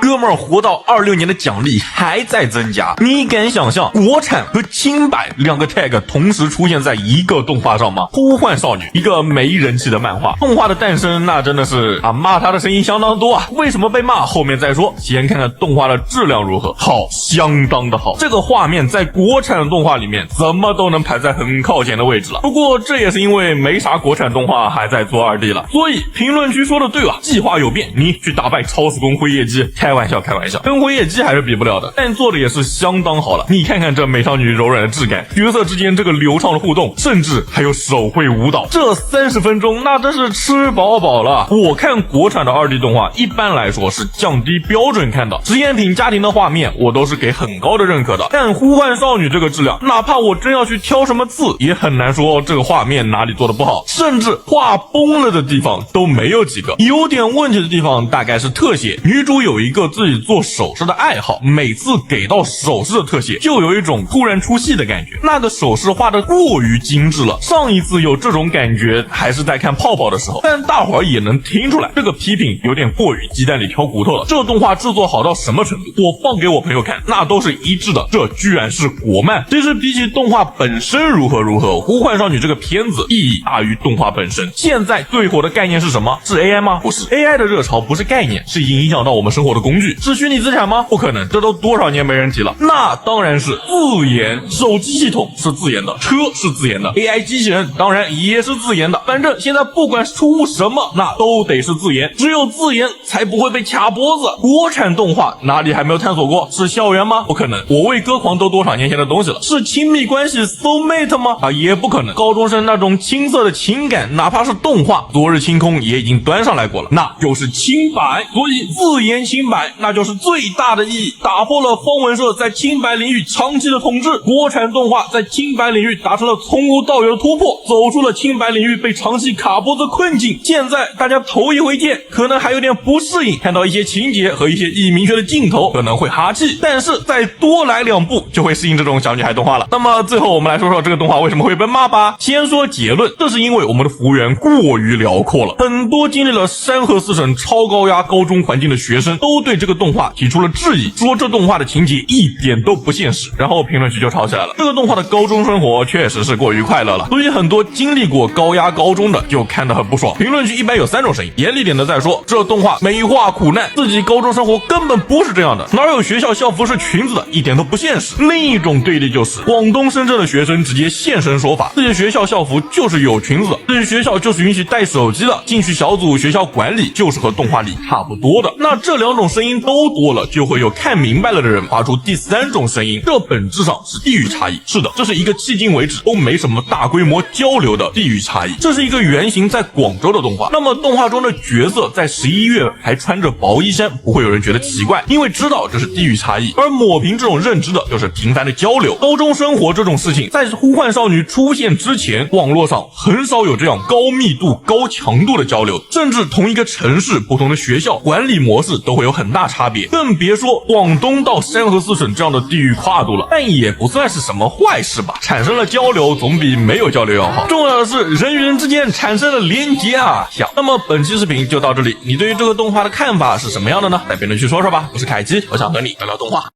哥们儿活到26年的奖励还在增加，你敢想象国产和清版两个 tag 同时出现在一个动画上吗？呼唤少女，一个没人气的漫画，动画的诞生那真的是骂他的声音相当多啊。为什么被骂后面再说，先看看动画的质量如何。好，相当的好，这个画面在国产动画里面怎么都能排在很靠前的位置了。不过这也是因为没啥国产动画还在做2D 了，所以评论区说的对啊，计划有变，你去打败超时空辉夜姬，开玩笑，跟辉夜姬还是比不了的，但做的也是相当好了。你看看这美少女柔软的质感，角色之间这个流畅的互动，甚至还有手绘舞蹈，这30分钟那真是吃饱饱了。我看国产的2D 动画一般来说是降低标准看的，实验品家庭的画面我都是给很高的认可的，但呼唤少女这个质量，哪怕我真要去挑什么刺，也很难说这个画面哪里做的不好，甚至画崩了的地方都没有几个。有点问题的地方大概是特写，女主有一个自己做首饰的爱好，每次给到首饰的特写就有一种突然出戏的感觉，那个首饰画的过于精致了。上一次有这种感觉还是在看泡泡的时候，但大伙儿也能听出来这个批评有点过于鸡蛋里挑骨头了。这动画制作好到什么程度，我放给我朋友看那都是一致的，这居然是国漫。其实比起动画本身如何，呼唤少女这个片子意义大于动画本身。现在最火的概念是什么？是 AI 吗？不是， AI 的热潮不是概念，是已经影响到我们生活的工具。是虚拟资产吗？不可能，这都多少年没人提了。那当然是自研，手机系统是自研的，车是自研的， AI 机器人当然也是自研的，反正现在不管出什么那都得是自研，只有自研才不会被卡脖子。国产动画哪里还没有探索过？是校园吗？不可能，我为歌狂都多少年前的东西了。是亲密关系 soulmate 吗？也不可能，高中生那种青涩的情感哪怕是动画昨日清空也已经端上来过了，那就是清版。所以自研清版那就是最大的意义，打破了方文社在清版领域长期的统治，国产动画在清版领域达成了从无到有的突破，走出了清版领域被长期卡脖子困境。现在大家头一回见可能还有点不适应，看到一些情节和一些意义明确的镜头可能会哈气，但是再多来2部就会适应这种小女孩动画了。那么最后我们来说说这个动画为什么会被骂吧。先说结论，这是因为我们的幅员过于辽阔了，很多经历了山河4省超高压高中环境的学生都对这个动画提出了质疑，说这动画的情节一点都不现实，然后评论区就吵起来了。这个动画的高中生活确实是过于快乐了，所以很多经历过高压高中的就看得很不爽。评论区一般有3种声音，严厉点的在说这动画美化苦难，自己高中生活根本不是这样的，哪有学校校服是裙子的，一点都不现实。另一种对立就是广东深圳的学生直接现身说法，自己学校校服就是有裙子的，自己学校就是允许带手机的，进去小组学校管理就是和动画里差不多的。那这2种声音都多了，就会有看明白了的人发出第3种声音，这本质上是地域差异。是的，这是一个迄今为止都没什么大规模交流的地域差异。这是一个原型在广州的动画，那么动画中的角色在11月还穿着薄衣衫，不会有人觉得奇怪，因为知道这是地域差异。而抹平这种认知的就是频繁的交流。高中生活这种事情在呼唤少女出现之前，网络上很少有这样高密度高强度的交流，甚至同一个城市不同的学校管理模式都会有很大差别，更别说广东到山河4省这样的地域跨度了。但也不算是什么坏事吧，产生了交流总比没有交流要好，重要的是人与人之间产生了连结啊。那么本期视频就到这里，你对于这个动画的看法是什么样的呢？在评论区说说吧。我是凯基，我想和你聊聊动画。